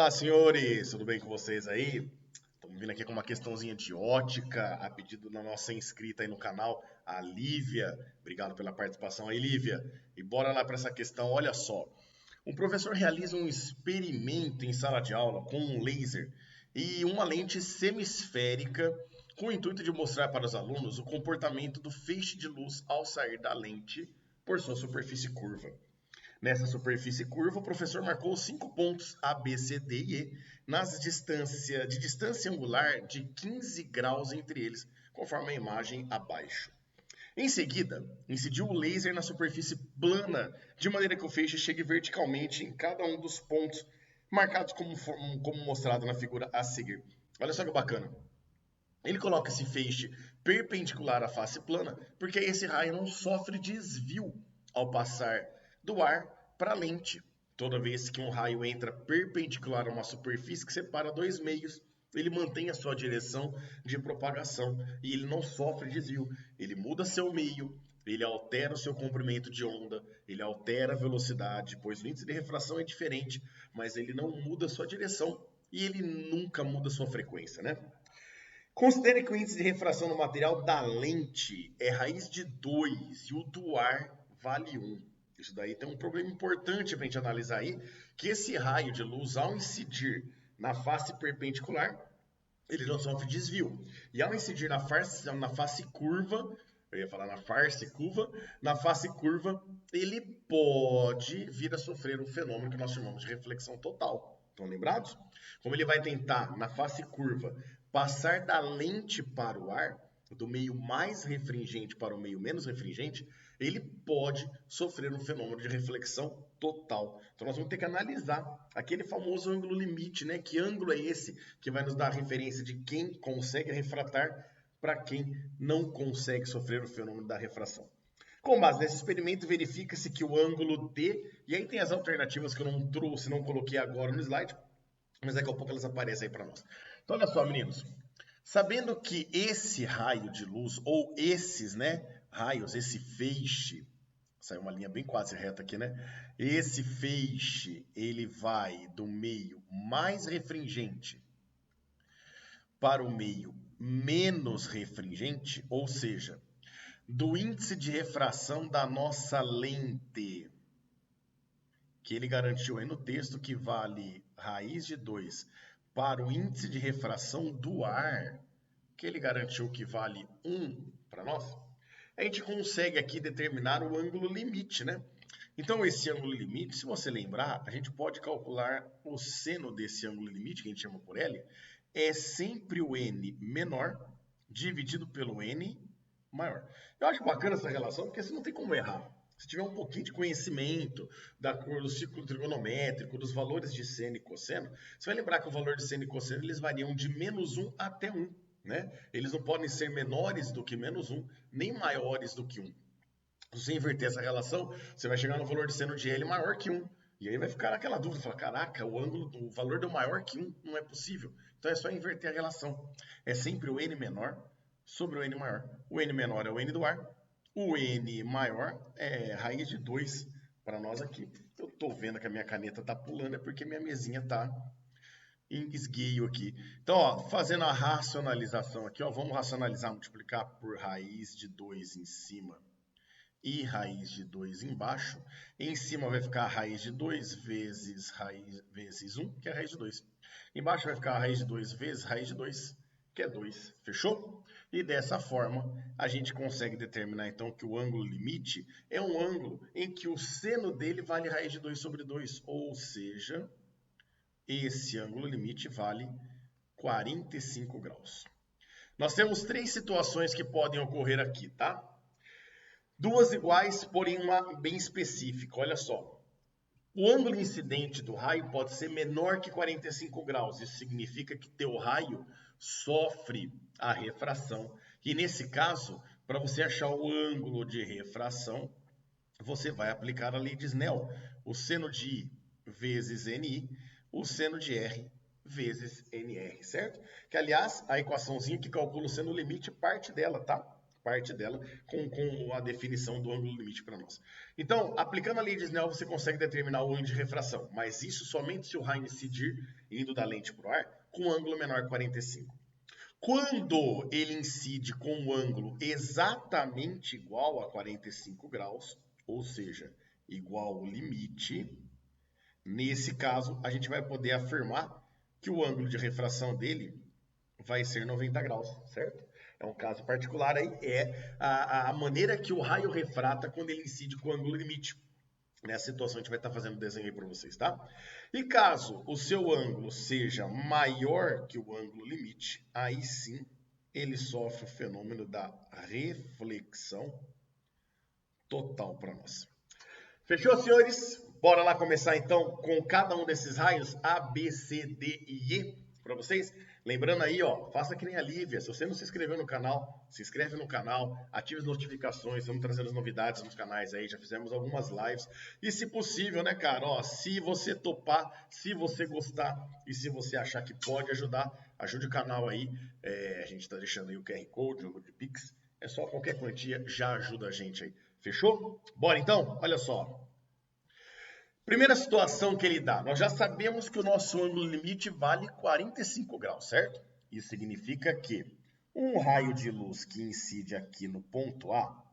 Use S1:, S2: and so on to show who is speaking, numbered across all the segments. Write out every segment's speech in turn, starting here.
S1: Olá, senhores, tudo bem com vocês aí? Estamos vindo aqui com uma questãozinha de ótica, a pedido da nossa inscrita aí no canal, a Lívia. Obrigado pela participação aí, Lívia. E bora lá para essa questão, olha só. Um professor realiza um experimento em sala de aula com um laser e uma lente semisférica com o intuito de mostrar para os alunos o comportamento do feixe de luz ao sair da lente por sua superfície curva. Nessa superfície curva, o professor marcou 5 pontos A, B, C, D e E de distância angular de 15 graus entre eles, conforme a imagem abaixo. Em seguida, incidiu o laser na superfície plana, de maneira que o feixe chegue verticalmente em cada um dos pontos marcados como mostrado na figura a seguir. Olha só que bacana. Ele coloca esse feixe perpendicular à face plana, porque esse raio não sofre desvio ao passar do ar para a lente. Toda vez que um raio entra perpendicular a uma superfície que separa dois meios, ele mantém a sua direção de propagação e ele não sofre desvio. Ele muda seu meio, ele altera o seu comprimento de onda, ele altera a velocidade, pois o índice de refração é diferente, mas ele não muda a sua direção e ele nunca muda a sua frequência, né? Considere que o índice de refração no material da lente é raiz de 2 e o do ar vale 1. Isso daí tem um problema importante para a gente analisar aí, que esse raio de luz, ao incidir na face perpendicular, ele não sofre desvio. E ao incidir na face curva, eu ia falar na face curva, ele pode vir a sofrer um fenômeno que nós chamamos de reflexão total. Estão lembrados? Como ele vai tentar, na face curva, passar da lente para o ar, do meio mais refringente para o meio menos refringente, ele pode sofrer um fenômeno de reflexão total. Então nós vamos ter que analisar aquele famoso ângulo limite, né? Que ângulo é esse que vai nos dar a referência de quem consegue refratar para quem não consegue sofrer o fenômeno da refração. Com base nesse experimento, verifica-se que o ângulo D, e aí tem as alternativas que eu não trouxe, não coloquei agora no slide, mas daqui a pouco elas aparecem aí para nós. Então olha só, meninos. Sabendo que esse raio de luz, ou esses, né, raios, esse feixe, saiu uma linha bem quase reta aqui, né? Esse feixe, ele vai do meio mais refringente para o meio menos refringente, ou seja, do índice de refração da nossa lente, que ele garantiu aí no texto que vale raiz de 2 para o índice de refração do ar, que ele garantiu que vale 1 para nós, a gente consegue aqui determinar o ângulo limite, né? Então, esse ângulo limite, se você lembrar, a gente pode calcular o seno desse ângulo limite, que a gente chama por L, é sempre o n menor dividido pelo n maior. Eu acho bacana essa relação, porque você não tem como errar. Se tiver um pouquinho de conhecimento da cor do círculo trigonométrico, dos valores de seno e cosseno, você vai lembrar que o valor de seno e cosseno eles variam de menos 1 até 1. Né? Eles não podem ser menores do que menos 1, nem maiores do que 1. Se você inverter essa relação, você vai chegar no valor de seno de L maior que 1. E aí vai ficar aquela dúvida, fala, caraca, o valor do maior que 1 não é possível. Então é só inverter a relação. É sempre o n menor sobre o n maior. O n menor é o n do ar, o n maior é raiz de 2 para nós aqui. Eu estou vendo que a minha caneta está pulando, é porque minha mesinha está em esguio aqui. Então, ó, fazendo a racionalização aqui, ó, vamos racionalizar, multiplicar por raiz de 2 em cima e raiz de 2 embaixo. Em cima vai ficar a raiz de 2 vezes 1, que é a raiz de 2. Embaixo vai ficar a raiz de 2 vezes raiz de 2, que é 2. Fechou? E dessa forma, a gente consegue determinar, então, que o ângulo limite é um ângulo em que o seno dele vale raiz de 2 sobre 2, ou seja, esse ângulo limite vale 45 graus. Nós temos 3 situações que podem ocorrer aqui, tá? Duas iguais, porém uma bem específica. Olha só. O ângulo incidente do raio pode ser menor que 45 graus. Isso significa que teu raio sofre a refração. E nesse caso, para você achar o ângulo de refração, você vai aplicar a lei de Snell. O seno de I vezes NI, o seno de R vezes NR, certo? Que, aliás, a equaçãozinha que calcula o seno limite parte dela, tá? parte dela com a definição do ângulo limite para nós. Então, aplicando a lei de Snell, você consegue determinar o ângulo de refração, mas isso somente se o raio incidir indo da lente para o ar com um ângulo menor que 45. Quando ele incide com um ângulo exatamente igual a 45 graus, ou seja, igual ao limite, nesse caso, a gente vai poder afirmar que o ângulo de refração dele vai ser 90 graus, certo? É um caso particular aí, é a maneira que o raio refrata quando ele incide com o ângulo limite. Nessa situação a gente vai estar fazendo o desenho aí para vocês, tá? E caso o seu ângulo seja maior que o ângulo limite, aí sim ele sofre o fenômeno da reflexão total para nós. Fechou, senhores? Bora lá começar então com cada um desses raios A, B, C, D e E para vocês. Lembrando aí, ó, faça que nem a Lívia. Se você não se inscreveu no canal, se inscreve no canal, ative as notificações, estamos trazendo as novidades nos canais aí, já fizemos algumas lives. E se possível, né, cara, ó, se você topar, se você gostar e se você achar que pode ajudar, ajude o canal aí. A gente tá deixando aí o QR Code, o de Pix. É só qualquer quantia, já ajuda a gente aí. Fechou? Bora então? Olha só. Primeira situação que ele dá, nós já sabemos que o nosso ângulo limite vale 45 graus, certo? Isso significa que um raio de luz que incide aqui no ponto A,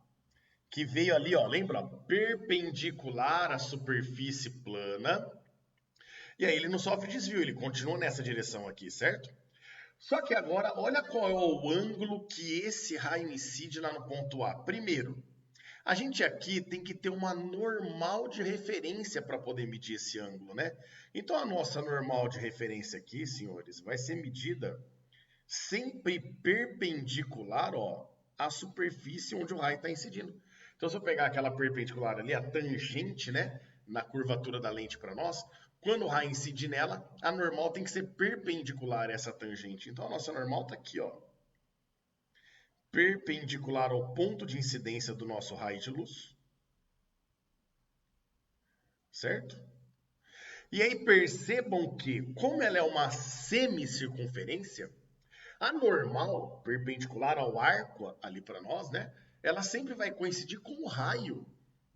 S1: que veio ali, ó, lembra? Perpendicular à superfície plana, e aí ele não sofre desvio, ele continua nessa direção aqui, certo? Só que agora, olha qual é o ângulo que esse raio incide lá no ponto A. Primeiro, a gente aqui tem que ter uma normal de referência para poder medir esse ângulo, né? Então, a nossa normal de referência aqui, senhores, vai ser medida sempre perpendicular, ó, à superfície onde o raio está incidindo. Então, se eu pegar aquela perpendicular ali, a tangente, né, na curvatura da lente para nós, quando o raio incidir nela, a normal tem que ser perpendicular a essa tangente. Então, a nossa normal está aqui, ó, perpendicular ao ponto de incidência do nosso raio de luz, certo? E aí percebam que, como ela é uma semicircunferência, a normal, perpendicular ao arco ali para nós, né? Ela sempre vai coincidir com o raio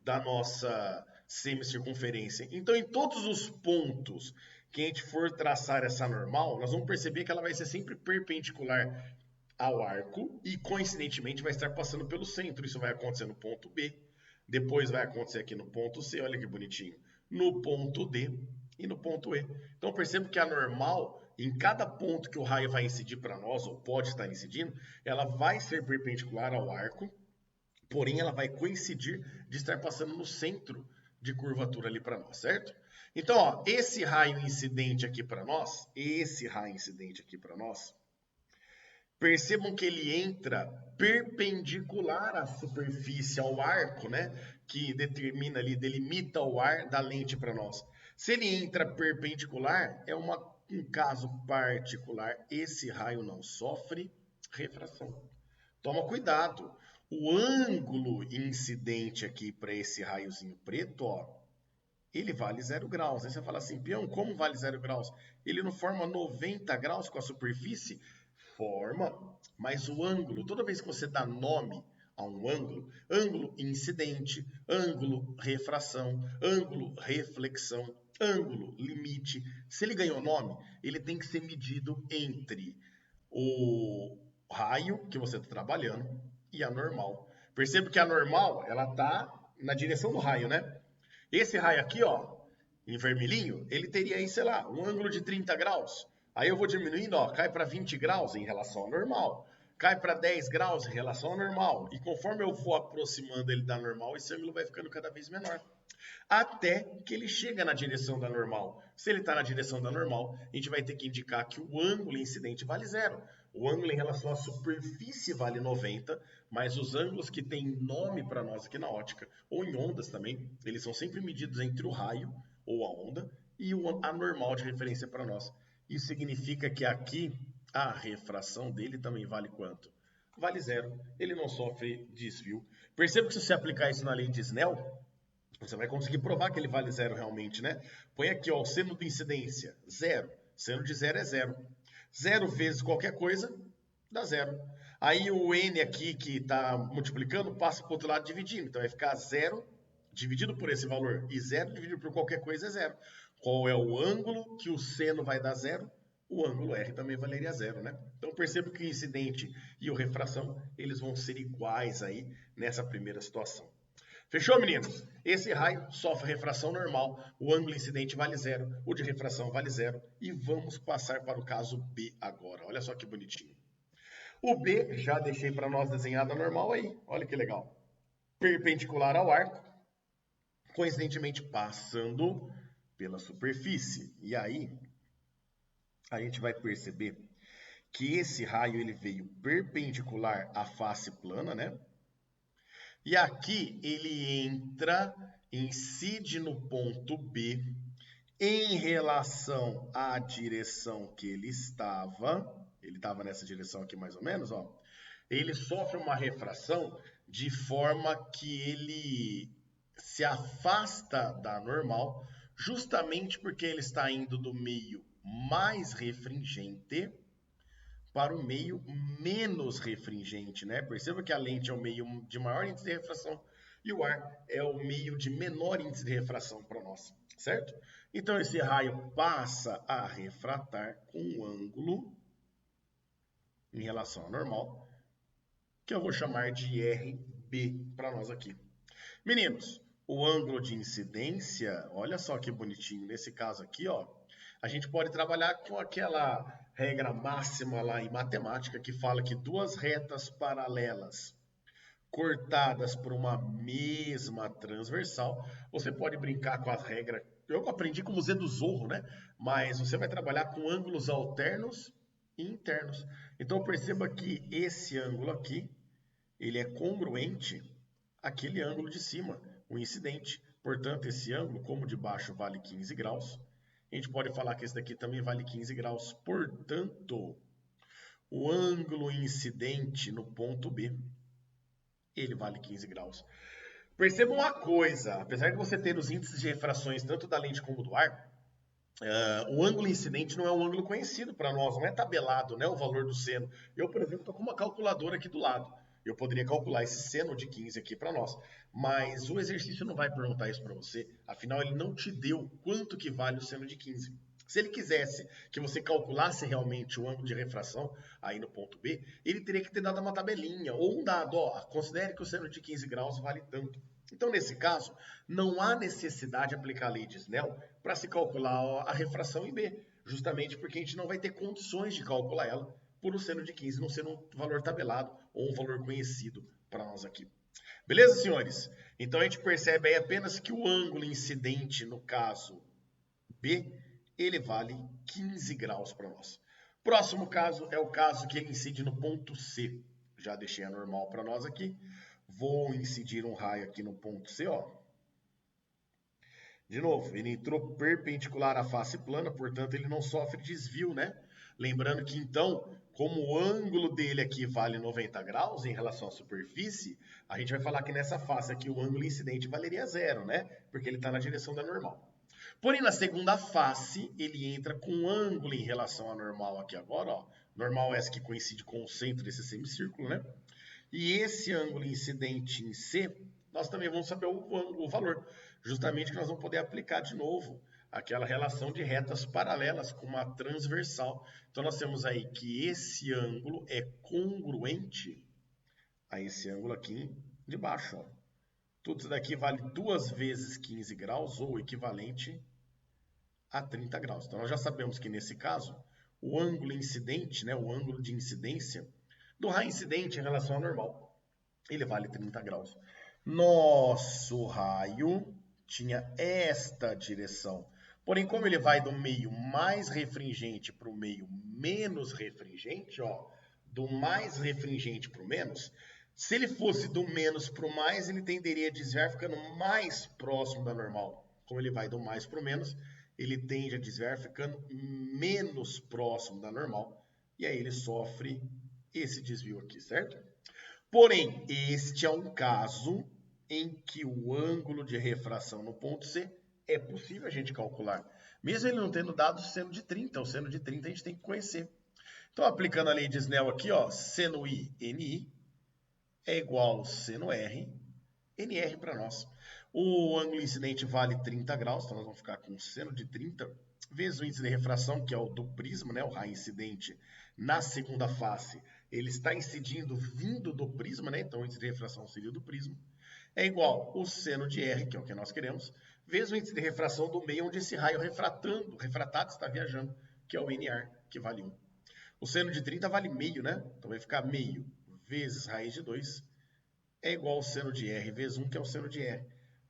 S1: da nossa semicircunferência. Então, em todos os pontos que a gente for traçar essa normal, nós vamos perceber que ela vai ser sempre perpendicular ao arco e, coincidentemente, vai estar passando pelo centro. Isso vai acontecer no ponto B, depois vai acontecer aqui no ponto C, olha que bonitinho, no ponto D e no ponto E. Então, perceba que a normal, em cada ponto que o raio vai incidir para nós, ou pode estar incidindo, ela vai ser perpendicular ao arco, porém ela vai coincidir de estar passando no centro de curvatura ali para nós, certo? Então, ó, esse raio incidente aqui para nós, percebam que ele entra perpendicular à superfície, ao arco, né? Que determina ali, delimita o ar da lente para nós. Se ele entra perpendicular, é um caso particular. Esse raio não sofre refração. Toma cuidado. O ângulo incidente aqui para esse raiozinho preto, ó, ele vale 0 graus. Aí você fala assim, peão, como vale 0 graus? Ele não forma 90 graus com a superfície? Forma, mas o ângulo, toda vez que você dá nome a um ângulo, ângulo incidente, ângulo refração, ângulo reflexão, ângulo limite, se ele ganhou nome, ele tem que ser medido entre o raio que você está trabalhando e a normal. Perceba que a normal, ela está na direção do raio, né? Esse raio aqui, ó, em vermelhinho, ele teria aí, sei lá, um ângulo de 30 graus. Aí eu vou diminuindo, ó, cai para 20 graus em relação ao normal. Cai para 10 graus em relação ao normal. E conforme eu for aproximando ele da normal, esse ângulo vai ficando cada vez menor. Até que ele chega na direção da normal. Se ele está na direção da normal, a gente vai ter que indicar que o ângulo incidente vale 0. O ângulo em relação à superfície vale 90, mas os ângulos que têm nome para nós aqui na ótica, ou em ondas também, eles são sempre medidos entre o raio, ou a onda, e a normal de referência para nós. Isso significa que aqui a refração dele também vale quanto? Vale 0. Ele não sofre desvio. Perceba que se você aplicar isso na lei de Snell, você vai conseguir provar que ele vale 0 realmente, né? Põe aqui, ó, o seno de incidência, 0. Seno de 0 é 0. 0 vezes qualquer coisa dá 0. Aí o n aqui que está multiplicando passa para o outro lado dividindo. Então vai ficar 0 dividido por esse valor. E 0 dividido por qualquer coisa é 0. Qual é o ângulo que o seno vai dar 0? O ângulo R também valeria 0, né? Então perceba que o incidente e o refração, eles vão ser iguais aí nessa primeira situação. Fechou, meninos? Esse raio sofre refração normal, o ângulo incidente vale 0, o de refração vale 0. E vamos passar para o caso B agora. Olha só que bonitinho. O B, já deixei para nós desenhada normal aí. Olha que legal. Perpendicular ao arco, coincidentemente passando pela superfície. E aí, a gente vai perceber que esse raio ele veio perpendicular à face plana, né? E aqui ele entra, incide no ponto B em relação à direção que ele estava nessa direção aqui mais ou menos, ó. Ele sofre uma refração de forma que ele se afasta da normal, justamente porque ele está indo do meio mais refringente para o meio menos refringente, né? Perceba que a lente é o meio de maior índice de refração e o ar é o meio de menor índice de refração para nós, certo? Então esse raio passa a refratar com um ângulo em relação ao normal, que eu vou chamar de RB para nós aqui. Meninos, o ângulo de incidência, olha só que bonitinho, nesse caso aqui, ó, a gente pode trabalhar com aquela regra máxima lá em matemática que fala que duas retas paralelas cortadas por uma mesma transversal, você pode brincar com as regras. Eu aprendi com o Museu do Zorro, né? Mas você vai trabalhar com ângulos alternos e internos. Então perceba que esse ângulo aqui, ele é congruente àquele ângulo de cima, o incidente. Portanto, esse ângulo, como de baixo vale 15 graus, a gente pode falar que esse daqui também vale 15 graus. Portanto, o ângulo incidente no ponto B, ele vale 15 graus. Perceba uma coisa, apesar de você ter os índices de refrações tanto da lente como do ar, o ângulo incidente não é um ângulo conhecido para nós, não é tabelado, né, o valor do seno. Eu, por exemplo, estou com uma calculadora aqui do lado. Eu poderia calcular esse seno de 15 aqui para nós. Mas o exercício não vai perguntar isso para você. Afinal, ele não te deu quanto que vale o seno de 15. Se ele quisesse que você calculasse realmente o ângulo de refração aí no ponto B, ele teria que ter dado uma tabelinha ou um dado. Ó, considere que o seno de 15 graus vale tanto. Então, nesse caso, não há necessidade de aplicar a lei de Snell para se calcular a refração em B, justamente porque a gente não vai ter condições de calcular ela por um seno de 15 não ser um valor tabelado ou um valor conhecido para nós aqui. Beleza, senhores? Então, a gente percebe aí apenas que o ângulo incidente, no caso B, ele vale 15 graus para nós. Próximo caso é o caso que ele incide no ponto C. Já deixei a normal para nós aqui. Vou incidir um raio aqui no ponto C, ó. De novo, ele entrou perpendicular à face plana, portanto ele não sofre desvio, né? Lembrando que então, como o ângulo dele aqui vale 90 graus em relação à superfície, a gente vai falar que nessa face aqui o ângulo incidente valeria 0, né? Porque ele está na direção da normal. Porém, na segunda face, ele entra com um ângulo em relação à normal aqui agora, ó. Normal essa que coincide com o centro desse semicírculo, né? E esse ângulo incidente em C, nós também vamos saber o valor. Justamente que nós vamos poder aplicar de novo aquela relação de retas paralelas com uma transversal. Então, nós temos aí que esse ângulo é congruente a esse ângulo aqui de baixo, ó. Tudo isso daqui vale 2 vezes 15 graus, ou equivalente a 30 graus. Então, nós já sabemos que, nesse caso, o ângulo incidente, né, o ângulo de incidência do raio incidente em relação ao normal, ele vale 30 graus. Nosso raio tinha esta direção. Porém, como ele vai do meio mais refringente para o meio menos refringente, ó, do mais refringente para o menos, se ele fosse do menos para o mais, ele tenderia a desviar ficando mais próximo da normal. Como ele vai do mais para o menos, ele tende a desviar ficando menos próximo da normal. E aí ele sofre esse desvio aqui, certo? Porém, este é um caso em que o ângulo de refração no ponto C é possível a gente calcular. Mesmo ele não tendo dado o seno de 30, o seno de 30 a gente tem que conhecer. Então, aplicando a lei de Snell aqui, ó, seno I, NI, é igual ao seno R, NR para nós. O ângulo incidente vale 30 graus, então nós vamos ficar com seno de 30, vezes o índice de refração, que é o do prisma, né, o raio incidente na segunda face, ele está incidindo vindo do prisma, né, então o índice de refração seria do prisma, é igual o seno de R, que é o que nós queremos, vezes o índice de refração do meio onde esse raio refratado está viajando, que é o NR, que vale 1. O seno de 30 vale meio, né? Então vai ficar meio vezes raiz de 2 é igual ao seno de R vezes 1, que é o seno de R.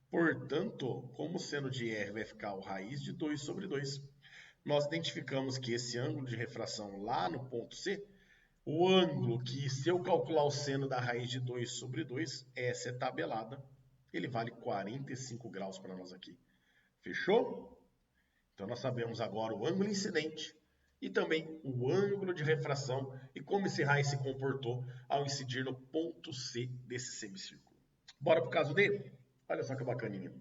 S1: Portanto, como o seno de R vai ficar o raiz de 2 sobre 2, nós identificamos que esse ângulo de refração lá no ponto C, o ângulo que, se eu calcular o seno da raiz de 2 sobre 2, essa é tabelada, ele vale 45 graus para nós aqui. Fechou? Então, nós sabemos agora o ângulo incidente e também o ângulo de refração e como esse raio se comportou ao incidir no ponto C desse semicírculo. Bora para o caso D? Olha só que bacaninha.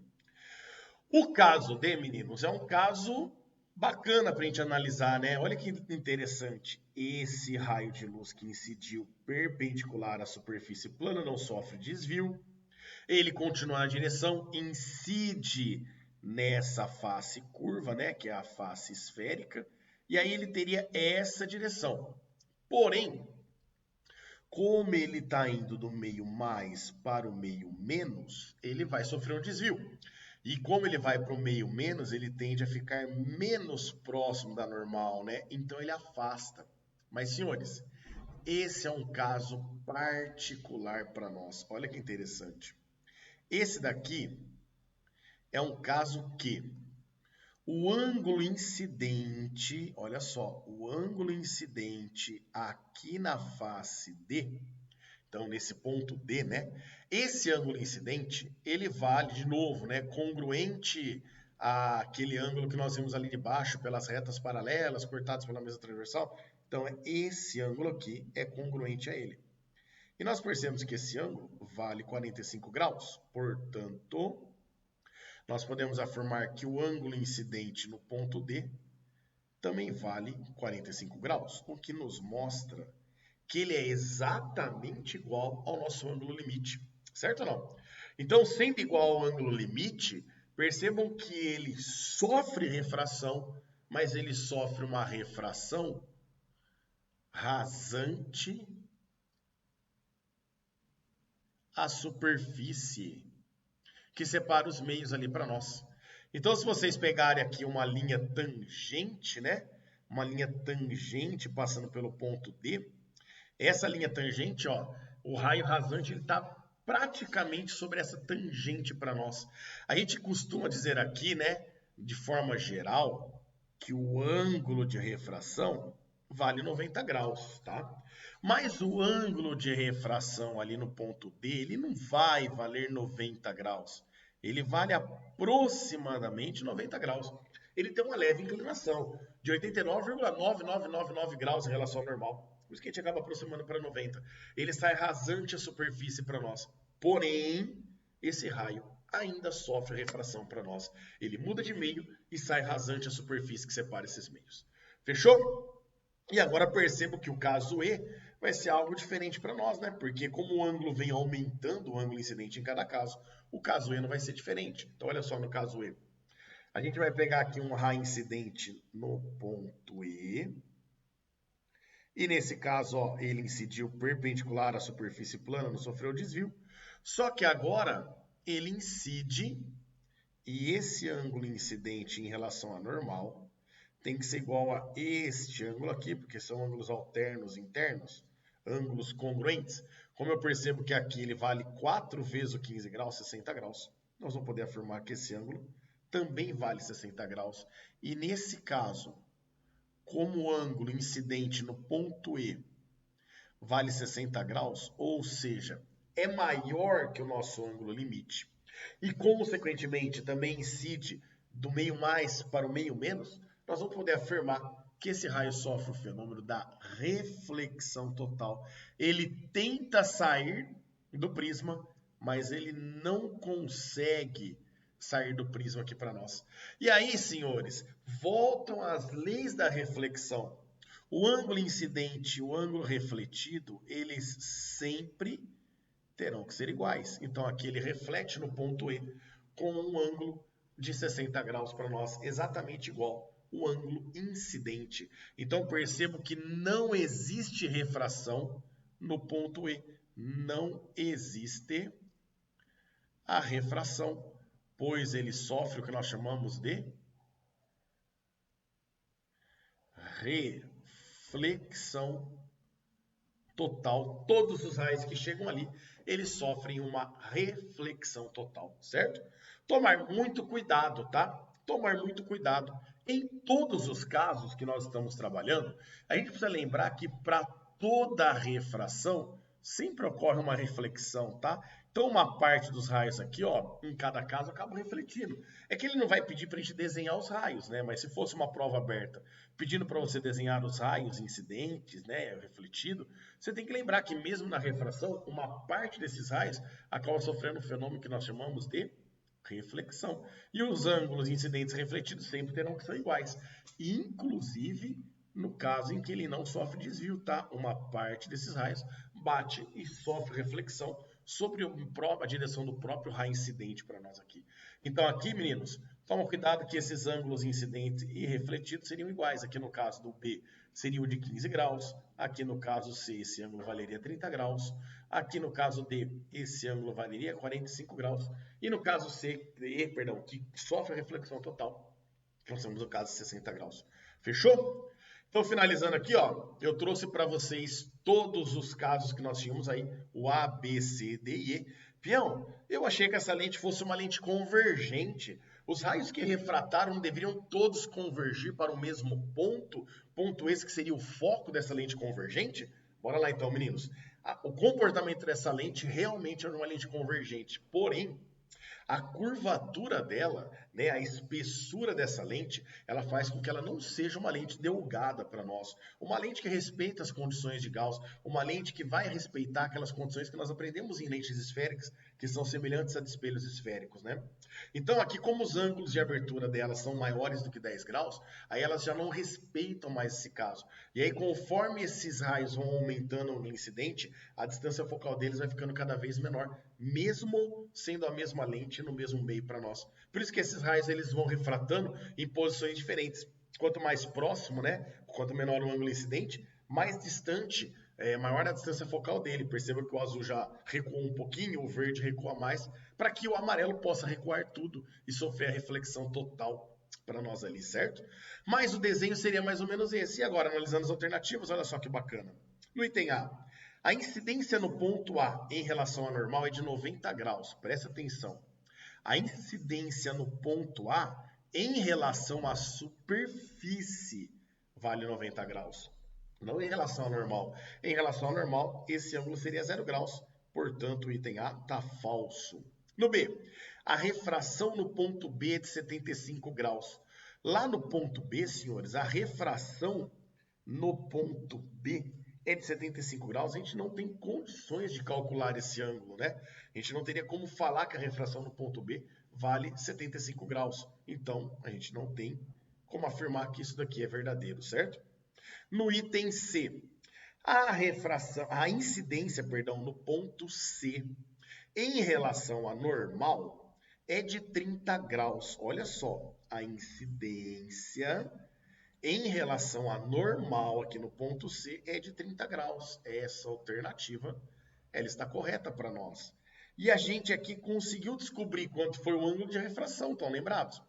S1: O caso D, meninos, é um caso bacana para a gente analisar, né? Olha que interessante. Esse raio de luz que incidiu perpendicular à superfície plana não sofre desvio. Ele continua na direção, incide nessa face curva, né, que é a face esférica, e aí ele teria essa direção. Porém, como ele está indo do meio mais para o meio menos, ele vai sofrer um desvio. E como ele vai para o meio menos, ele tende a ficar menos próximo da normal, né? Então ele afasta. Mas, senhores, esse é um caso particular para nós. Olha que interessante. Esse daqui é um caso que o ângulo incidente, olha só, o ângulo incidente aqui na face D, então nesse ponto D, né? Esse ângulo incidente, ele vale, de novo, né, congruente àquele ângulo que nós vimos ali de baixo, pelas retas paralelas, cortadas pela mesa transversal. Então, esse ângulo aqui é congruente a ele. E nós percebemos que esse ângulo vale 45 graus, portanto, nós podemos afirmar que o ângulo incidente no ponto D também vale 45 graus, o que nos mostra que ele é exatamente igual ao nosso ângulo limite, certo ou não? Então, sendo igual ao ângulo limite, percebam que ele sofre refração, mas ele sofre uma refração rasante à superfície que separa os meios ali para nós. Então, se vocês pegarem aqui uma linha tangente, né? Uma linha tangente passando pelo ponto D, essa linha tangente, ó, o raio rasante está praticamente sobre essa tangente para nós. A gente costuma dizer aqui, né, de forma geral, que o ângulo de refração vale 90 graus, tá? Mas o ângulo de refração ali no ponto D, ele não vai valer 90 graus. Ele vale aproximadamente 90 graus. Ele tem uma leve inclinação de 89,9999 graus em relação ao normal. Por isso que a gente acaba aproximando para 90. Ele sai rasante a superfície para nós. Porém, esse raio ainda sofre refração para nós. Ele muda de meio e sai rasante a superfície que separa esses meios. Fechou? E agora percebo que o caso E vai ser algo diferente para nós, né? Porque como o ângulo vem aumentando, o ângulo incidente em cada caso, o caso E não vai ser diferente. Então, olha só no caso E. A gente vai pegar aqui um raio incidente no ponto E. E nesse caso, ó, ele incidiu perpendicular à superfície plana, não sofreu desvio. Só que agora ele incide e esse ângulo incidente em relação à normal tem que ser igual a este ângulo aqui, porque são ângulos alternos internos, ângulos congruentes. Como eu percebo que aqui ele vale 4 vezes o 15 graus, 60 graus, nós vamos poder afirmar que esse ângulo também vale 60 graus. E nesse caso, como o ângulo incidente no ponto E vale 60 graus, ou seja, é maior que o nosso ângulo limite, e consequentemente também incide do meio mais para o meio menos, nós vamos poder afirmar que esse raio sofre o fenômeno da reflexão total. Ele tenta sair do prisma, mas ele não consegue sair do prisma aqui para nós. E aí, senhores, voltam as leis da reflexão. O ângulo incidente e o ângulo refletido, eles sempre terão que ser iguais. Então, aqui ele reflete no ponto E com um ângulo de 60 graus para nós, exatamente igual o ângulo incidente. Então, percebo que não existe refração no ponto E. Não existe a refração, pois ele sofre o que nós chamamos de reflexão total. Todos os raios que chegam ali, eles sofrem uma reflexão total, certo? Tomar muito cuidado, tá? Tomar muito cuidado. Em todos os casos que nós estamos trabalhando, a gente precisa lembrar que para toda refração, sempre ocorre uma reflexão, tá? Então, uma parte dos raios aqui, ó, em cada caso, acaba refletindo. É que ele não vai pedir para a gente desenhar os raios, né? Mas se fosse uma prova aberta, pedindo para você desenhar os raios incidentes, né, refletido, você tem que lembrar que mesmo na refração, uma parte desses raios acaba sofrendo um fenômeno que nós chamamos de reflexão. E os ângulos incidentes refletidos sempre terão que ser iguais, inclusive no caso em que ele não sofre desvio, tá? Uma parte desses raios bate e sofre reflexão sobre a direção do próprio raio incidente para nós aqui. Então aqui, meninos, toma cuidado que esses ângulos incidentes e refletidos seriam iguais. Aqui no caso do B seria o de 15 graus, aqui no caso C esse ângulo valeria 30 graus, aqui no caso D esse ângulo valeria 45 graus, e no caso perdão, que sofre reflexão total, nós temos o caso de 60 graus. Fechou? Então, finalizando aqui, ó, eu trouxe para vocês todos os casos que nós tínhamos aí, o A, B, C, D e E. Peão, eu achei que essa lente fosse uma lente convergente. Os raios que refrataram deveriam todos convergir para o mesmo ponto, ponto esse que seria o foco dessa lente convergente? Bora lá então, meninos. O comportamento dessa lente realmente é uma lente convergente, porém, a curvatura dela, né, a espessura dessa lente, ela faz com que ela não seja uma lente delgada para nós. Uma lente que respeita as condições de Gauss, uma lente que vai respeitar aquelas condições que nós aprendemos em lentes esféricas, que são semelhantes a de espelhos esféricos, né? Então aqui, como os ângulos de abertura delas são maiores do que 10 graus, aí elas já não respeitam mais esse caso. E aí, conforme esses raios vão aumentando no incidente, a distância focal deles vai ficando cada vez menor, mesmo sendo a mesma lente no mesmo meio para nós. Por isso que esses raios eles vão refratando em posições diferentes. Quanto mais próximo, né? Quanto menor o ângulo incidente, mais distante, maior a distância focal dele. Perceba que o azul já recuou um pouquinho, o verde recua mais, para que o amarelo possa recuar tudo e sofrer a reflexão total para nós ali, certo? Mas o desenho seria mais ou menos esse. E agora, analisando as alternativas, olha só que bacana. No item a incidência no ponto A em relação à normal é de 90 graus. Presta atenção. A incidência no ponto A em relação à superfície vale 90 graus. Não em relação ao normal. Em relação ao normal, esse ângulo seria 0 graus. Portanto, o item A está falso. No B, a refração no ponto B é de 75 graus. Lá no ponto B, senhores, a refração no ponto B é de 75 graus. A gente não tem condições de calcular esse ângulo, né? A gente não teria como falar que a refração no ponto B vale 75 graus. Então, a gente não tem como afirmar que isso daqui é verdadeiro, certo? No item C, a incidência, no ponto C, em relação à normal, é de 30 graus. Olha só, a incidência em relação à normal aqui no ponto C é de 30 graus. Essa alternativa, ela está correta para nós. E a gente aqui conseguiu descobrir quanto foi o ângulo de refração, estão lembrados?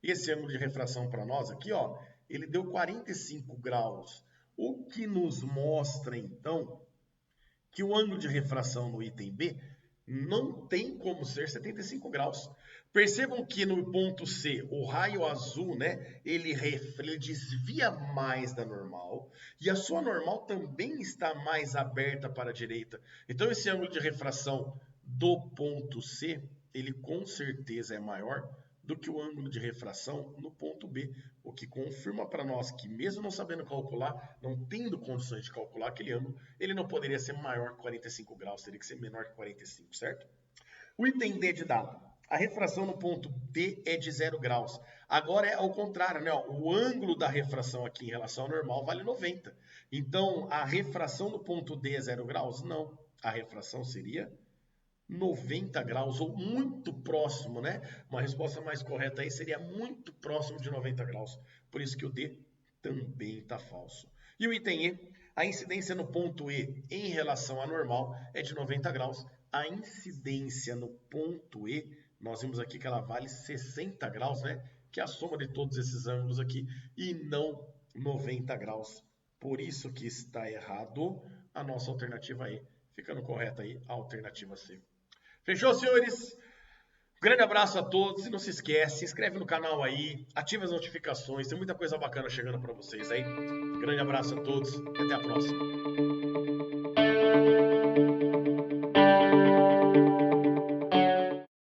S1: Esse ângulo de refração para nós aqui, ó, ele deu 45 graus. O que nos mostra, então, que o ângulo de refração no item B não tem como ser 75 graus. Percebam que no ponto C, o raio azul, né, ele desvia mais da normal, e a sua normal também está mais aberta para a direita. Então, esse ângulo de refração do ponto C, ele com certeza é maior do que o ângulo de refração no ponto B, o que confirma para nós que, mesmo não sabendo calcular, não tendo condições de calcular aquele ângulo, ele não poderia ser maior que 45 graus, teria que ser menor que 45, certo? O item D de dado. A refração no ponto D é de 0 graus. Agora é ao contrário, né? O ângulo da refração aqui em relação ao normal vale 90. Então, a refração no ponto D é 0 graus? Não. A refração seria 90 graus, ou muito próximo, né? Uma resposta mais correta aí seria muito próximo de 90 graus. Por isso que o D também está falso. E o item E, a incidência no ponto E em relação à normal é de 90 graus. A incidência no ponto E, nós vimos aqui que ela vale 60 graus, né? Que é a soma de todos esses ângulos aqui, e não 90 graus. Por isso que está errado a nossa alternativa E. Ficando correta aí a alternativa C. Fechou, senhores? Grande abraço a todos. E não se esquece, se inscreve no canal aí, ativa as notificações. Tem muita coisa bacana chegando para vocês aí. Grande abraço a todos e até a próxima.